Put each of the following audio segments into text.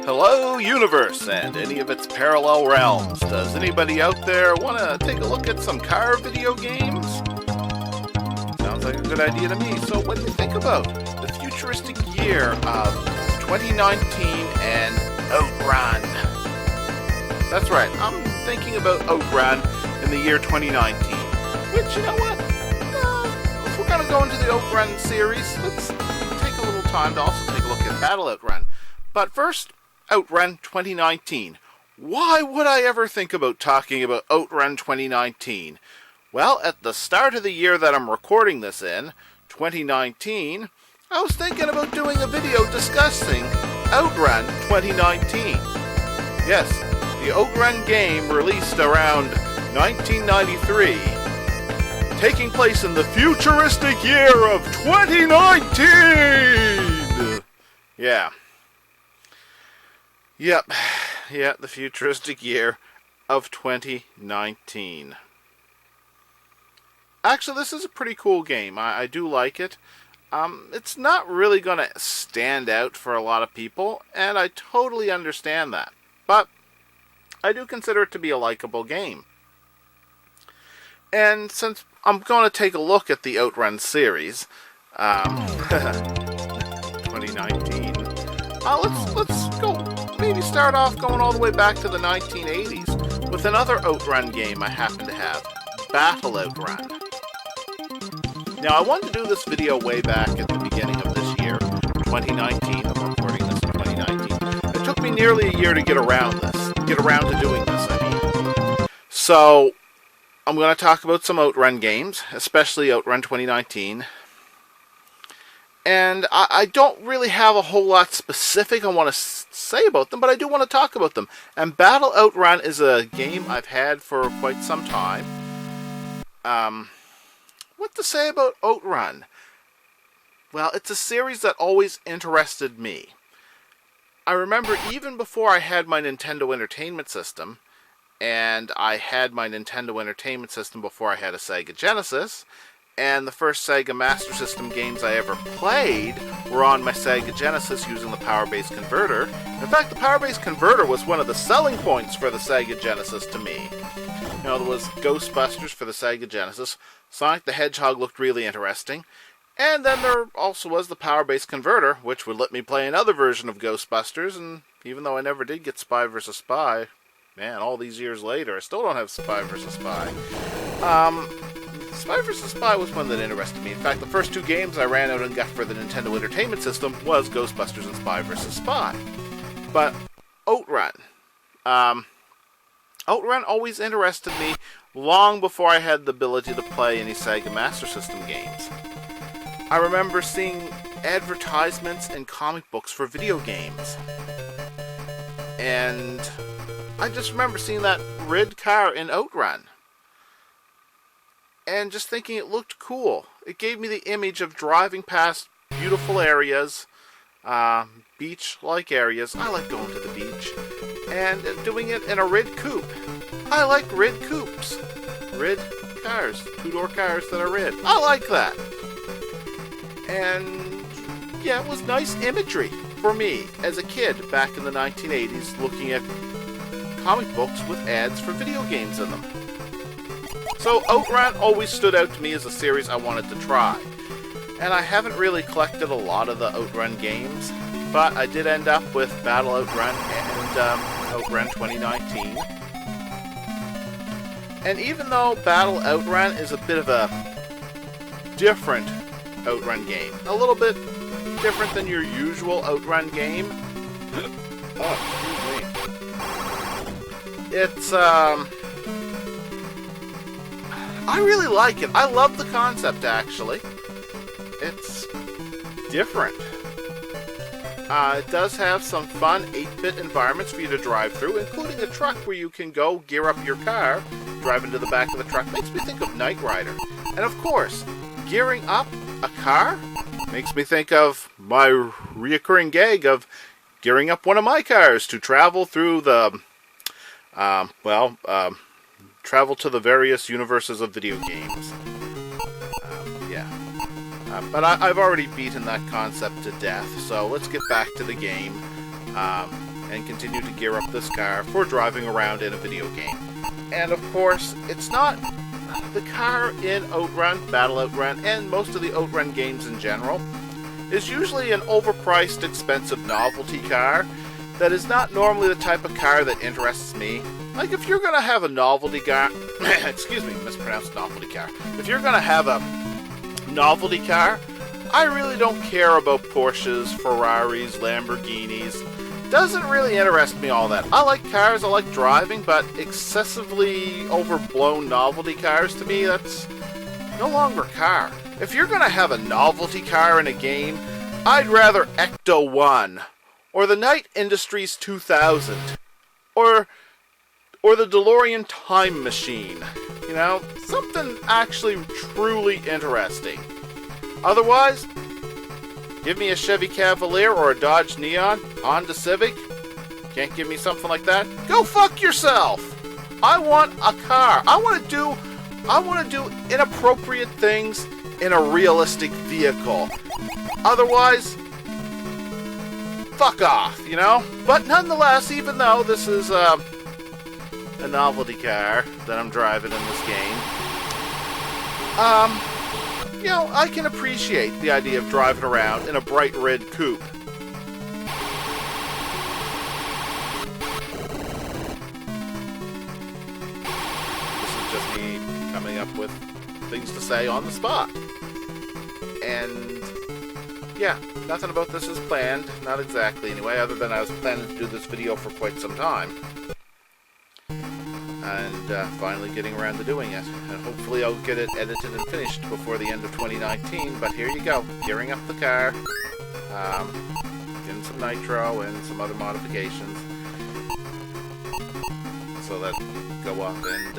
Hello, Universe, and any of its parallel realms. Does anybody out there want to take a look at some car video games? Sounds like a good idea to me. So what do you think about the futuristic year of 2019 and Outrun? That's right, I'm thinking about Outrun in the year 2019. Which, you know what? If we're going to go into the Outrun series, let's take a little time to also take a look at Battle Outrun. But first, Outrun 2019. Why would I ever think about talking about Outrun 2019? Well, at the start of the year that I'm recording this in, 2019, I was thinking about doing a video discussing Outrun 2019. Yes, the Outrun game released around 1993, taking place in the futuristic year of 2019! Yep, the futuristic year of 2019. Actually, this is a pretty cool game. I do like it. It's not really going to stand out for a lot of people, and I totally understand that. But I do consider it to be a likable game. And since I'm going to take a look at the Outrun series, 2019, let's go. Maybe start off going all the way back to the 1980s with another Outrun game I happen to have, Battle Outrun. Now, I wanted to do this video way back at the beginning of this year, 2019. I'm recording this in 2019. It took me nearly a year to get around to doing this, So, I'm going to talk about some Outrun games, especially Outrun 2019. And I don't really have a whole lot specific I want to say about them, but I do want to talk about them. And Battle Outrun is a game I've had for quite some time. What to say about Outrun? Well, it's a series that always interested me. I remember even before I had my Nintendo Entertainment System, and I had my Nintendo Entertainment System before I had a Sega Genesis, and the first Sega Master System games I ever played were on my Sega Genesis using the power-based converter. In fact, the power-based converter was one of the selling points for the Sega Genesis to me. You know, there was Ghostbusters for the Sega Genesis, Sonic the Hedgehog looked really interesting, and then there also was the power-based converter, which would let me play another version of Ghostbusters, and even though I never did get Spy vs. Spy, man, all these years later, I still don't have Spy vs. Spy. Spy vs. Spy was one that interested me. In fact, the first two games I ran out and got for the Nintendo Entertainment System was Ghostbusters and Spy vs. Spy. But Outrun. Outrun always interested me long before I had the ability to play any Sega Master System games. I remember seeing advertisements and comic books for video games. And I just remember seeing that red car in Outrun. And just thinking it looked cool. It gave me the image of driving past beautiful areas, beach-like areas. I like going to the beach. And doing it in a red coupe. I like red coupes. Red cars. Two-door cars that are red. I like that. And yeah, it was nice imagery for me as a kid back in the 1980s looking at comic books with ads for video games in them. So Outrun always stood out to me as a series I wanted to try. And I haven't really collected a lot of the Outrun games, but I did end up with Battle Outrun and Outrun 2019. And even though Battle Outrun is a bit of a different Outrun game, a little bit different than your usual Outrun game, it's, I really like it. I love the concept, actually. It's different. It does have some fun 8-bit environments for you to drive through, including a truck where you can go gear up your car, drive into the back of the truck. Makes me think of Knight Rider. And of course, gearing up a car makes me think of my reoccurring gag of gearing up one of my cars to travel through the, travel to the various universes of video games. But I've already beaten that concept to death, so let's get back to the game. and continue to gear up this car for driving around in a video game. And of course, it's not the car in Outrun, Battle Outrun, and most of the Outrun games in general is usually an overpriced, expensive novelty car that is not normally the type of car that interests me. Like, if you're going to have a novelty car, excuse me, mispronounced novelty car. If you're going to have a novelty car, I really don't care about Porsches, Ferraris, Lamborghinis. Doesn't really interest me all that. I like cars, I like driving, but excessively overblown novelty cars, to me, that's no longer a car. If you're going to have a novelty car in a game, I'd rather BIT-01, or the Knight Industries 2000, or the DeLorean Time Machine. You know, something actually truly interesting. Otherwise, give me a Chevy Cavalier or a Dodge Neon, Honda Civic. Can't give me something like that? Go fuck yourself! I want a car. I want to do inappropriate things in a realistic vehicle. Otherwise, fuck off, you know? But nonetheless, even though this is a novelty car that I'm driving in this game, you know, I can appreciate the idea of driving around in a bright red coupe. This is just me coming up with things to say on the spot. And yeah, nothing about this is planned, not exactly anyway, other than I was planning to do this video for quite some time. And finally getting around to doing it. And hopefully I'll get it edited and finished before the end of 2019, but here you go, gearing up the car, getting some nitro and some other modifications so that go up and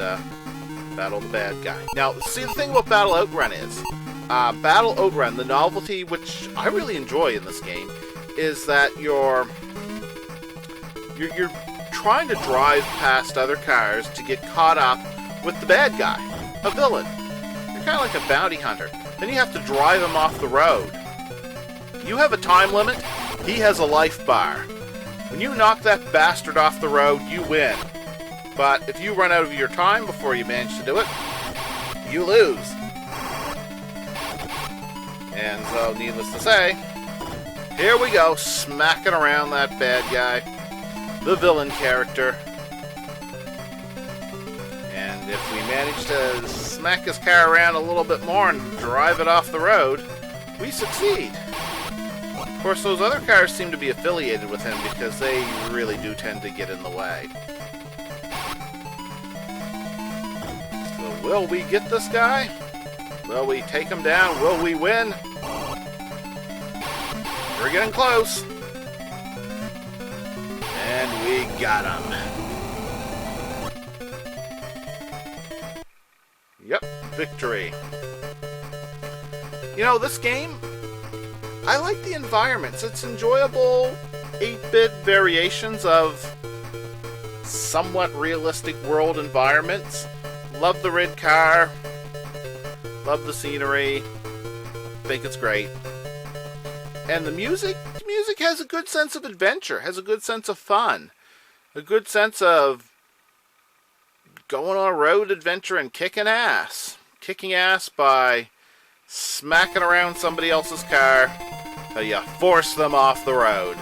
battle the bad guy. Now, see, the thing about Battle Outrun is, Battle Outrun, the novelty, which I really enjoy in this game, is that you're trying to drive past other cars to get caught up with the bad guy, a villain. You're kind of like a bounty hunter. Then you have to drive him off the road. You have a time limit, he has a life bar. When you knock that bastard off the road, you win. But if you run out of your time before you manage to do it, you lose. And so, needless to say, here we go, smacking around that bad guy, the villain character. And if we manage to smack his car around a little bit more and drive it off the road, we succeed. Of course, those other cars seem to be affiliated with him because they really do tend to get in the way. So will we get this guy? Will we take him down? Will we win? We're getting close. And we got him. Yep, victory. You know, this game, I like the environments. It's enjoyable 8-bit variations of somewhat realistic world environments. Love the red car. Love the scenery. Think it's great. And the music has a good sense of adventure, has a good sense of fun, a good sense of going on a road adventure and kicking ass. Kicking ass by smacking around somebody else's car till you force them off the road.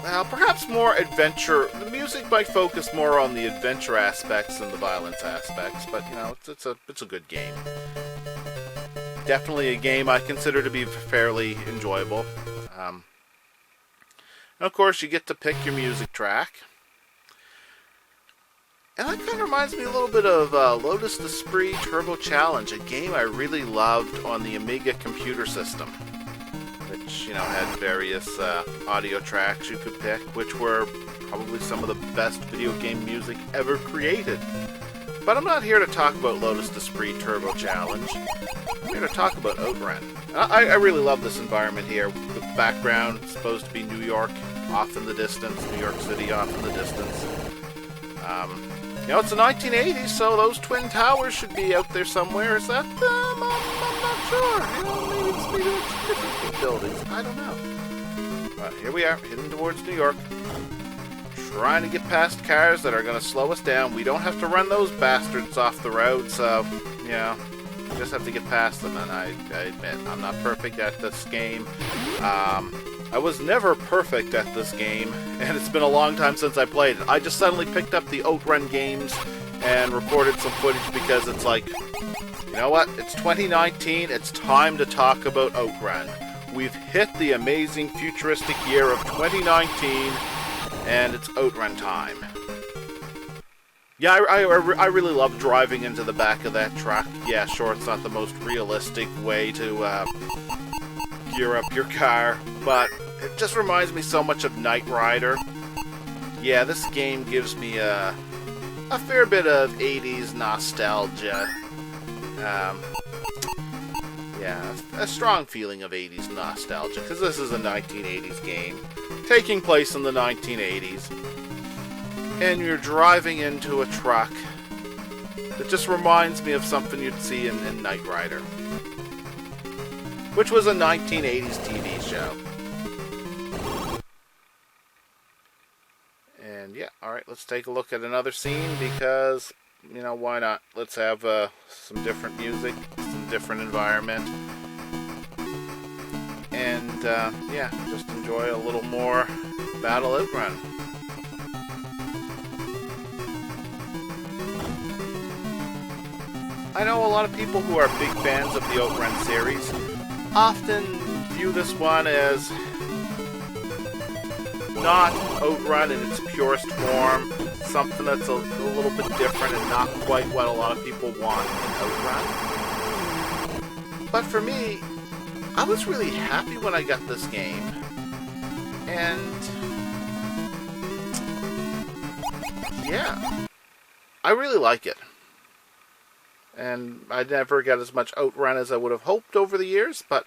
Well, perhaps more adventure. The music might focus more on the adventure aspects than the violence aspects, but you know, it's a good game. Definitely a game I consider to be fairly enjoyable. And of course, you get to pick your music track. And that kind of reminds me a little bit of Lotus Esprit Turbo Challenge, a game I really loved on the Amiga computer system, which, you know, had various audio tracks you could pick, which were probably some of the best video game music ever created. But I'm not here to talk about Lotus Esprit Turbo Challenge. I'm here to talk about Outrun. I really love this environment here. The background is supposed to be New York off in the distance, New York City off in the distance. You know, it's the 1980s, so those Twin Towers should be out there somewhere. Is that them? I'm not sure. You know, maybe it's different buildings. I don't know. But here we are, heading towards New York. Trying to get past cars that are going to slow us down. We don't have to run those bastards off the road, so, you know, we just have to get past them. And I admit, I'm not perfect at this game. I was never perfect at this game, and it's been a long time since I played it. I just suddenly picked up the Outrun games and recorded some footage because it's like, you know what? It's 2019. It's time to talk about Outrun. We've hit the amazing futuristic year of 2019, and it's Outrun time. Yeah, I really love driving into the back of that truck. Yeah, sure, it's not the most realistic way to gear up your car, but it just reminds me so much of Knight Rider. Yeah, this game gives me a fair bit of 80s nostalgia. Yeah, a strong feeling of 80s nostalgia, because this is a 1980s game, taking place in the 1980s, and you're driving into a truck that just reminds me of something you'd see in Knight Rider, which was a 1980s TV show. And yeah, alright, let's take a look at another scene, because, you know, why not? Let's have some different music, some different environment, and yeah, just enjoy a little more Battle Outrun. I know a lot of people who are big fans of the Outrun series often view this one as not Outrun in its purest form, something that's a little bit different and not quite what a lot of people want in Outrun. But for me, I was really happy when I got this game, and yeah, I really like it. And I never got as much Outrun as I would have hoped over the years, but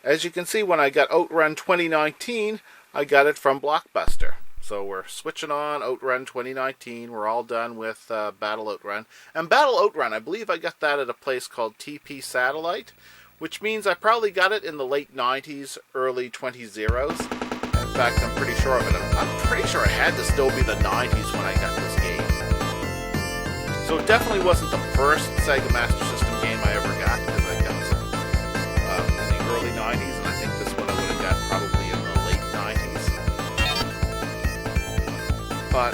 as you can see, when I got Outrun 2019, I got it from Blockbuster. So we're switching on Outrun 2019. We're all done with Battle Outrun. And Battle Outrun, I believe I got that at a place called TP Satellite, which means I probably got it in the late 90s, early 2000s. In fact, I'm pretty sure of it. I'm pretty sure it had to still be the 90s when I got this game. So it definitely wasn't the first Sega Master System game I ever got, because I got some in the early 90s, and I think this one I would have got probably in the late 90s. But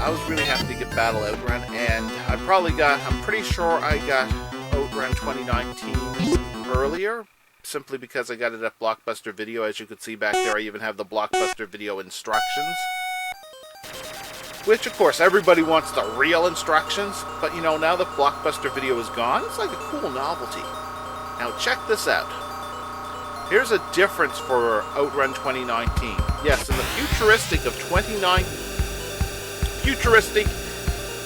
I was really happy to get Battle Outrun, and I'm pretty sure I got Outrun 2019 earlier, simply because I got it at Blockbuster Video. As you can see back there, I even have the Blockbuster Video instructions. Which, of course, everybody wants the real instructions, but, you know, now that Blockbuster Video is gone, it's like a cool novelty. Now, check this out. Here's a difference for Outrun 2019. Yes, in the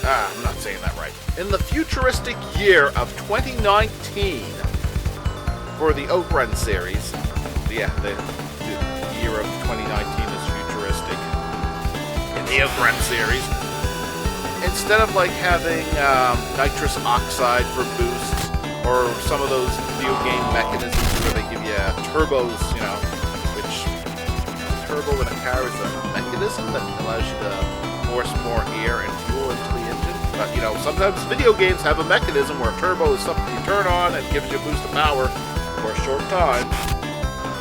I'm not saying that right. In the futuristic year of 2019, for the Outrun series, yeah, the year of 2019 is futuristic. The Outrun series, instead of like having nitrous oxide for boosts, or some of those video game mechanisms where they give you turbos, you know, which turbo in a car is a mechanism that allows you to force more air and fuel into the engine. But, you know, sometimes video games have a mechanism where turbo is something you turn on and gives you a boost of power for a short time,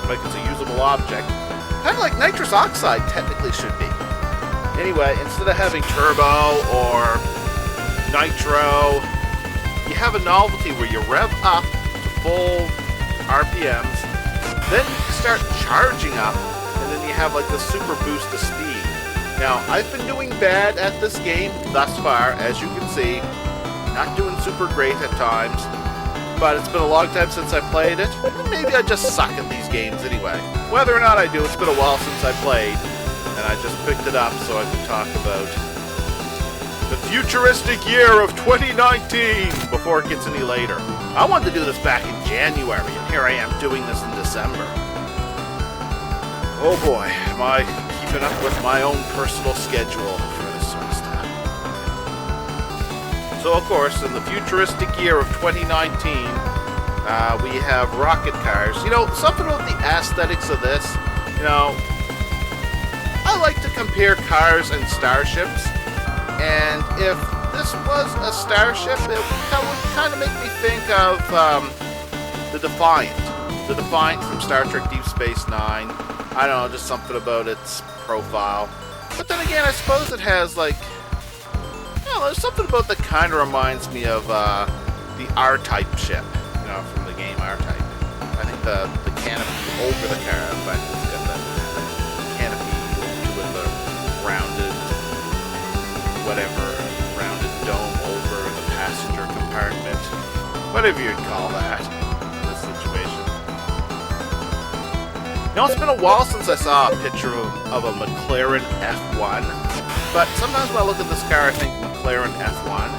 like it's a usable object. Kind of like nitrous oxide technically should be. Anyway, instead of having turbo or nitro, you have a novelty where you rev up to full RPMs, then you start charging up, and then you have like the super boost of speed. Now, I've been doing bad at this game thus far, as you can see. Not doing super great at times, but it's been a long time since I played it. Maybe I just suck at these games anyway. Whether or not I do, it's been a while since I played. And I just picked it up so I could talk about the futuristic year of 2019 before it gets any later. I wanted to do this back in January, and here I am doing this in December. Oh boy, am I keeping up with my own personal schedule for this sort of stuff. So of course, in the futuristic year of 2019, we have rocket cars. You know, something about the aesthetics of this, you know, I like to compare cars and starships, and if this was a starship, it would kind of make me think of the Defiant. The Defiant from Star Trek Deep Space Nine. I don't know, just something about its profile. But then again, I suppose it has, like, I don't know, there's something about that kind of reminds me of the R-Type ship, you know, from the game R-Type. I think the canopy over the car, but it's got the canopy with the rounded, whatever, rounded dome over the passenger compartment. Whatever you'd call that in this situation. You know, it's been a while since I saw a picture of a McLaren F1, but sometimes when I look at this car, I think McLaren F1.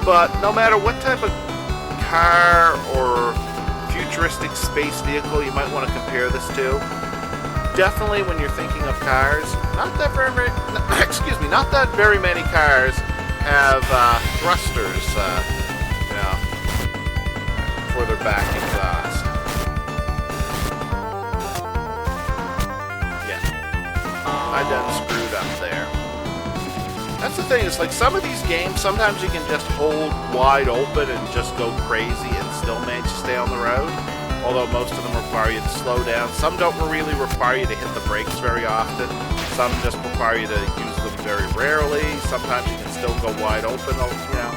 But no matter what type of car or futuristic space vehicle you might want to compare this to, definitely when you're thinking of cars, not that very many cars have thrusters, you know, for their back exhaust. I done screwed up there. That's the thing, it's like some of these games, sometimes you can just hold wide open and just go crazy and still manage to stay on the road. Although most of them require you to slow down. Some don't really require you to hit the brakes very often. Some just require you to use them very rarely. Sometimes you can still go wide open, you know.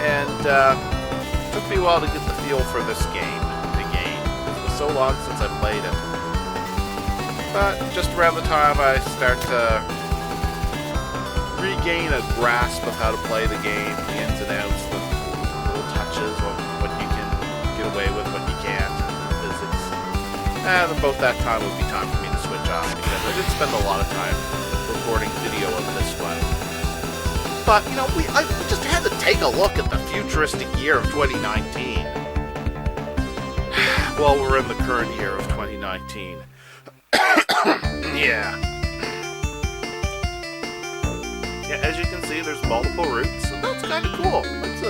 And it took me a while to get the feel for this game, It was so long since I played it. But just around the time I start to regain a grasp of how to play the game, the ins and outs, the little touches on what you can get away with, what you can't, physics. And about that time would be time for me to switch off, because I did spend a lot of time recording video of this one. But, you know, I just had to take a look at the futuristic year of 2019. Well, we're in the current year of 2019. Yeah. Yeah, as you can see, there's multiple routes, and that's kind of cool. That's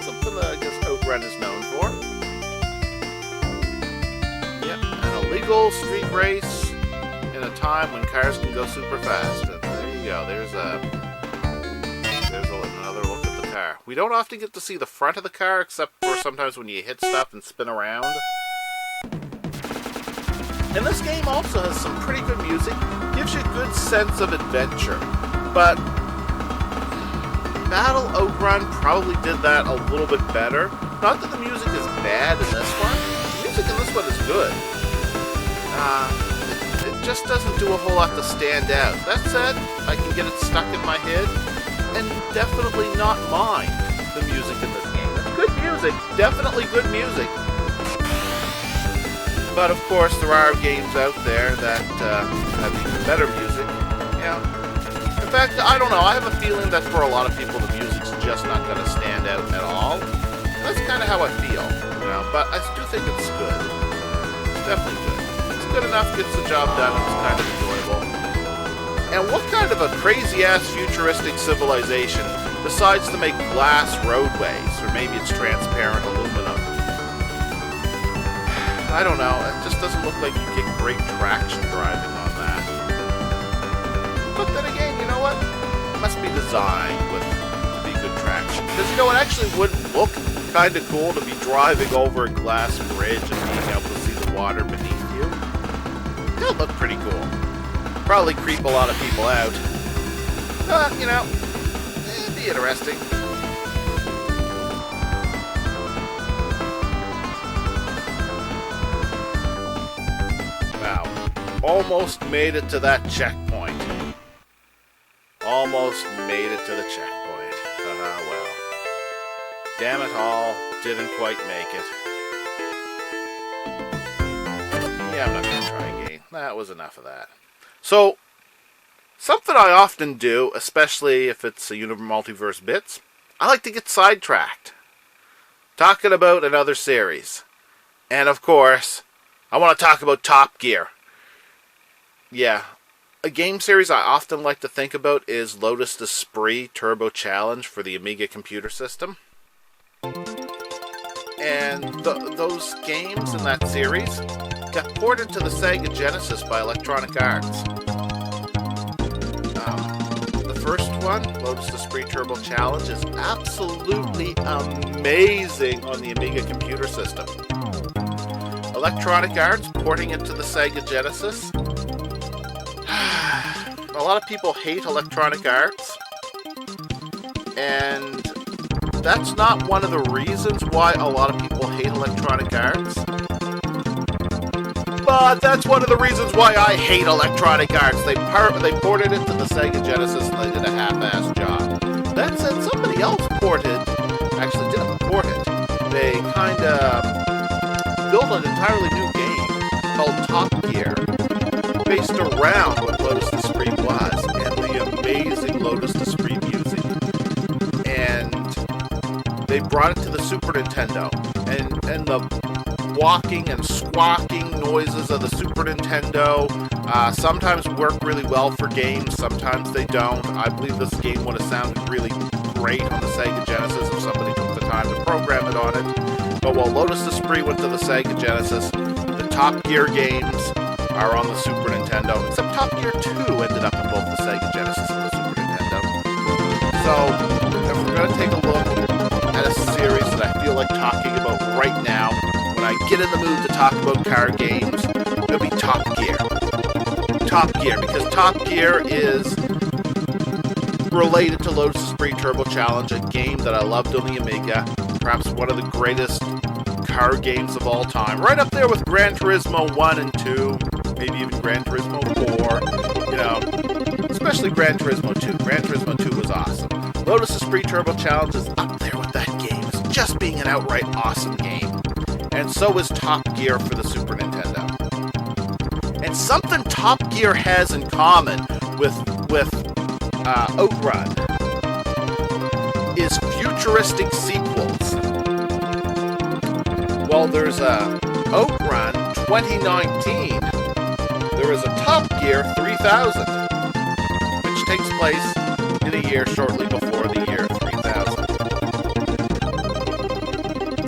something that I guess Outrun is known for. Yeah, an illegal street race in a time when cars can go super fast. And there you go. There's another look at the car. We don't often get to see the front of the car, except for sometimes when you hit stuff and spin around. And this game also has some pretty good music, gives you a good sense of adventure. But Battle Outrun probably did that a little bit better. Not that the music is bad in this one. The music in this one is good. It just doesn't do a whole lot to stand out. That said, I can get it stuck in my head and definitely not mind the music in this game. It's good music, definitely good music. But of course, there are games out there that have even better music. Yeah. In fact, I don't know. I have a feeling that for a lot of people, the music's just not going to stand out at all. That's kind of how I feel, you know. But I do think it's good. It's definitely good. It's good enough, gets the job done, it's kind of enjoyable. And what kind of a crazy-ass futuristic civilization decides to make glass roadways, or maybe it's transparent aluminum? I don't know, it just doesn't look like you get great traction driving on that. But then again, you know what? It must be designed to be good traction. Because, you know, it actually would look kind of cool to be driving over a glass bridge and being able to see the water beneath you. That would look pretty cool. Probably creep a lot of people out. But, you know, it'd be interesting. Almost made it to that checkpoint. Almost made it to the checkpoint. Well. Damn it all, didn't quite make it. Yeah, I'm not going to try again. That was enough of that. So, something I often do, especially if it's a UNIMULTIVERSE bits, I like to get sidetracked. Talking about another series. And of course, I want to talk about Top Gear. Yeah, a game series I often like to think about is Lotus Esprit Turbo Challenge for the Amiga computer system. And those games in that series got ported to the Sega Genesis by Electronic Arts. one, Lotus Esprit Turbo Challenge, is absolutely amazing on the Amiga computer system. Electronic Arts porting it to the Sega Genesis. A lot of people hate Electronic Arts, and that's not one of the reasons why a lot of people hate Electronic Arts. But that's one of the reasons why I hate Electronic Arts. They ported it to the Sega Genesis and they did a half-ass job. That said, somebody else actually didn't port it. They kind of built an entirely new game called Top Gear, based around what Lotus Esprit was, and the amazing Lotus Esprit music. And they brought it to the Super Nintendo, and the walking and squawking noises of the Super Nintendo sometimes work really well for games, sometimes they don't. I believe this game would have sounded really great on the Sega Genesis if somebody took the time to program it on it. But while Lotus Esprit went to the Sega Genesis, the Top Gear games are on the Super Nintendo, except Top Gear 2 ended up in both the Sega Genesis and the Super Nintendo. So, if we're going to take a look at a series that I feel like talking about right now, when I get in the mood to talk about car games, it'll be Top Gear. Top Gear, because Top Gear is related to Lotus Esprit Turbo Challenge, a game that I loved on the Amiga, perhaps one of the greatest car games of all time. Right up there with Gran Turismo 1 and 2, maybe even Gran Turismo 4, you know, especially Gran Turismo 2. Gran Turismo 2 was awesome. Lotus Esprit Turbo Challenge is up there with that game. It's just being an outright awesome game. And so is Top Gear for the Super Nintendo. And something Top Gear has in common with Outrun is futuristic sequels. While there's a Outrun 2019, there is a Top Gear 3000, which takes place in a year shortly before the year 3000.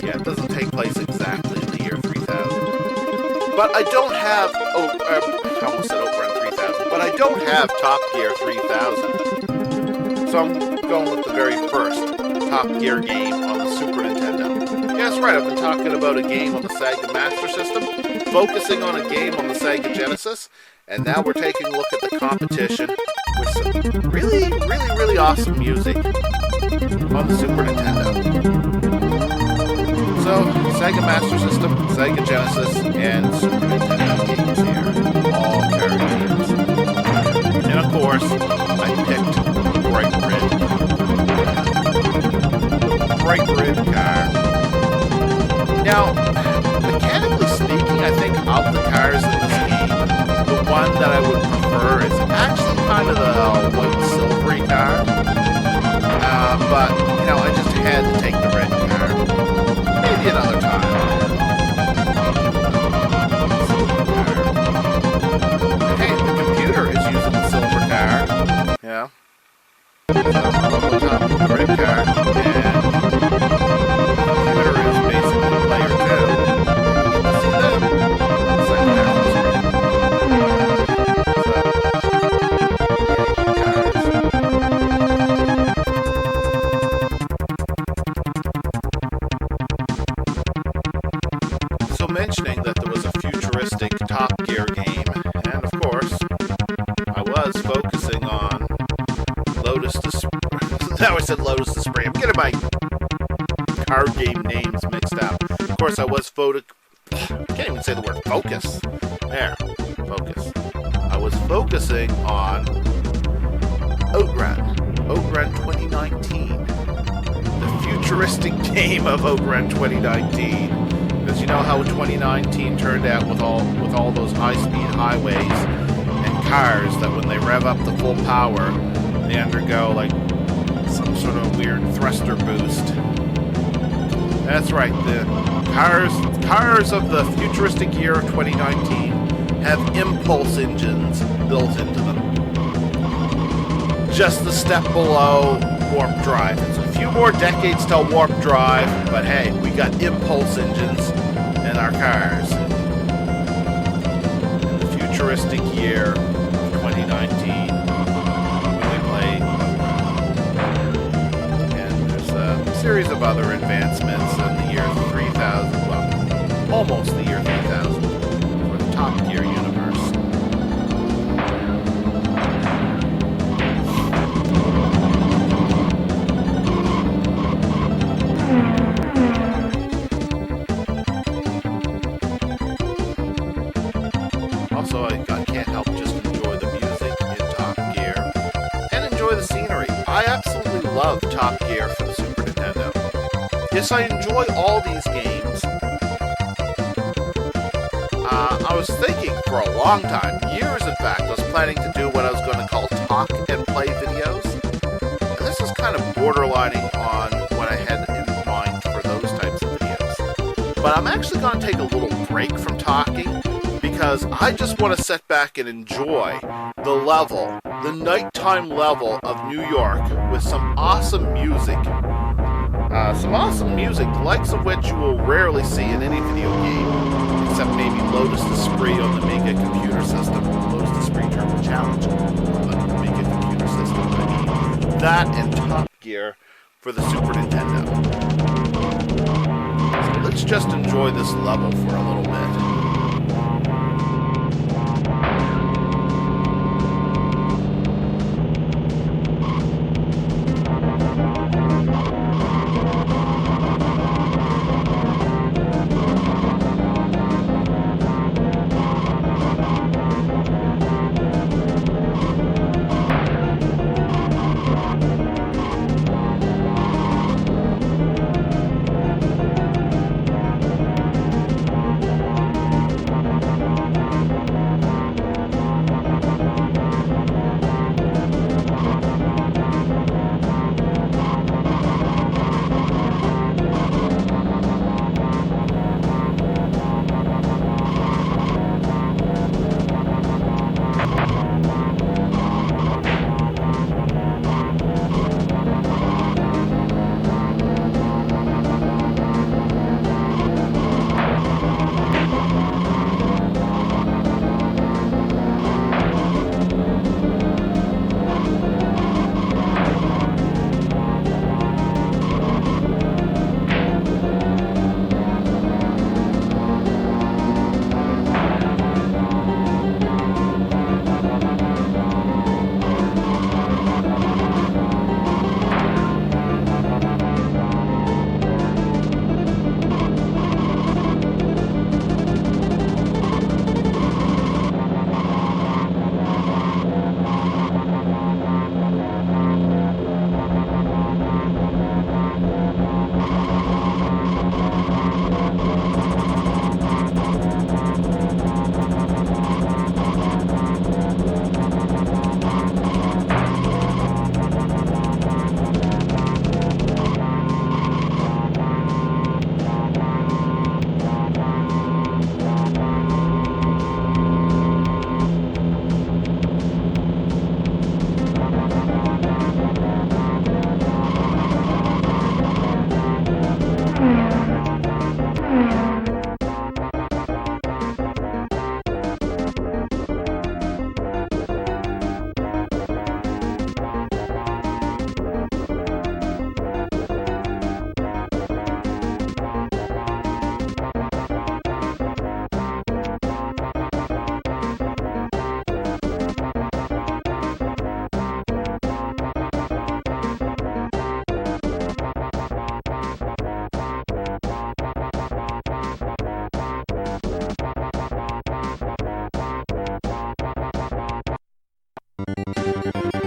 Yeah, it doesn't take place exactly in the year 3000. But I don't have, I almost said Outrun 3000, but I don't have Top Gear 3000. So I'm going with the very first Top Gear game on the Super Nintendo. Yeah, that's right, I've been talking about a game on the Sega Master System, focusing on a game on the Sega Genesis, and now we're taking a look at the competition with some really awesome music on the Super Nintendo. So, Sega Master System, Sega Genesis, and Super Nintendo games here. All car games. And of course, I picked Bright Red car. Now, mechanically speaking, I think of the cars in this game, the one that I would prefer is actually kind of the white silvery car. But, you know, I just had to take the red car. Maybe another time. Hey, the computer is using the silver car. Yeah. So, on top of the red car. And the computer is basically player 2. See that? It's like that. So mentioning that there was a futuristic Top Gear game, and of course, I was focusing on Lotus Esprit. Now I said Lotus Esprit. I'm getting my car game names mixed up. Of course, I was can't even say the word focus. There, focus. I was focusing on Outrun 2019, the futuristic game of Outrun 2019. Because you know how 2019 turned out with all those high-speed highways and cars that when they rev up to full power, they undergo like some sort of weird thruster boost. That's right, the cars of the futuristic year of 2019 have impulse engines built into them. Just the step below warp drive. It's a few more decades till warp drive, but hey, we got impulse engines in our cars. In the futuristic year of 2019, we play series of other advancements in the year 3000, well, almost the year 3000, for the Top Gear universe. Also, I can't help just enjoy the music in Top Gear and enjoy the scenery. I absolutely love Top Gear for the Super Nintendo. Yes, I enjoy all these games. I was thinking for a long time, years in fact, I was planning to do what I was going to call talk and play videos. And this is kind of borderlining on what I had in mind for those types of videos. But I'm actually going to take a little break from talking, because I just want to sit back and enjoy the level, the nighttime level of New York with some awesome music. The likes of which you will rarely see in any video game, except maybe Lotus the Spree on the Mega Computer System, Lotus the Spree Turbo Challenge on the Mega Computer System. I mean, that and Top Gear for the Super Nintendo. So let's just enjoy this level for a little bit.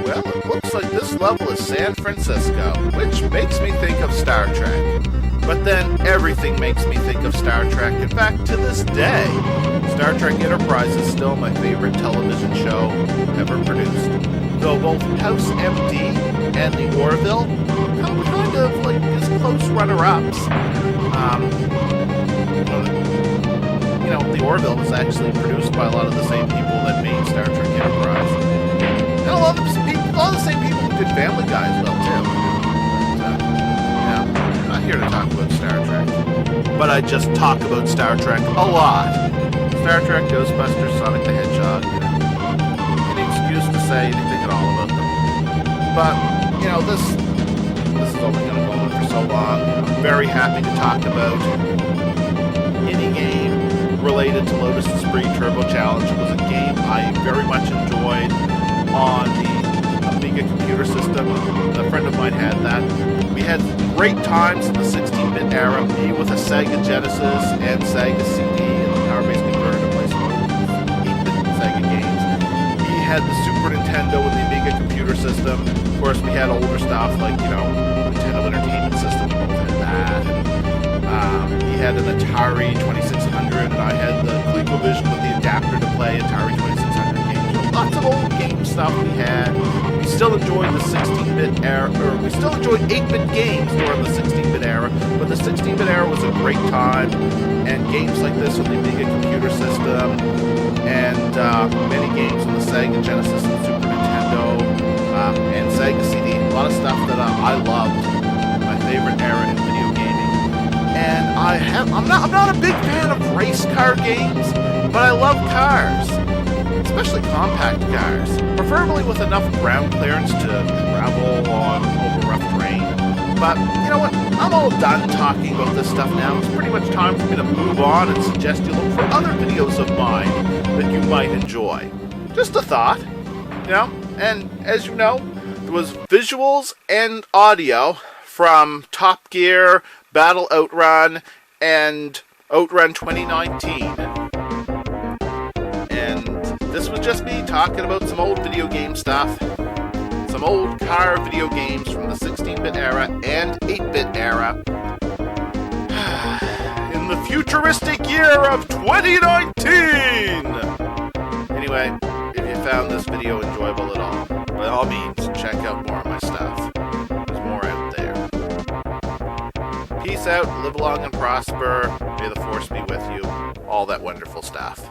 Well, it looks like this level is San Francisco, which makes me think of Star Trek. But then everything makes me think of Star Trek. In fact, to this day, Star Trek Enterprise is still my favorite television show ever produced. Though both House MD and the Orville come kind of like as close runner-ups. The Orville was actually produced by a lot of the same people that made Star Trek Enterprise. And a lot of the same people who did Family Guy as well, too. I'm not here to talk about Star Trek. But I just talk about Star Trek a lot. Star Trek, Ghostbusters, Sonic the Hedgehog. Any excuse to say anything at all about them. But, this is only going to go on for so long. I'm very happy to talk about any game related to Lotus Esprit Turbo Challenge. It was a game I very much enjoyed on the Amiga computer system. A friend of mine had that. We had great times in the 16-bit era, me with a Sega Genesis and Sega CD and the Power-Based Converter to play some 8-bit Sega games. He had the Super Nintendo and the Amiga computer system. Of course, we had older stuff like, Nintendo Entertainment System. We both had that. He had an Atari 2600, and I had the ColecoVision with the adapter to play Atari 2600 games. So lots of old game stuff we had. We still enjoyed the 16-bit era, or we still enjoyed 8-bit games during the 16-bit era, but the 16-bit era was a great time, and games like this on the Amiga computer system, and many games on the Sega Genesis and Super Nintendo, and Sega CD, a lot of stuff that I loved, my favorite era in video gaming. And I'm not a big fan of race car games, but I love cars, especially compact cars, preferably with enough ground clearance to travel on over rough terrain. But you know what? I'm all done talking about this stuff now. It's pretty much time for me to move on and suggest you look for other videos of mine that you might enjoy. Just a thought, And as you know, there was visuals and audio from Top Gear, Battle Outrun, and Outrun 2019. And this was just me talking about some old video game stuff. Some old car video games from the 16-bit era and 8-bit era. In the futuristic year of 2019! Anyway, if you found this video enjoyable at all, by all means, check out more of my stuff. There's more out there. Peace out, live long and prosper, may the force be with you, all that wonderful stuff.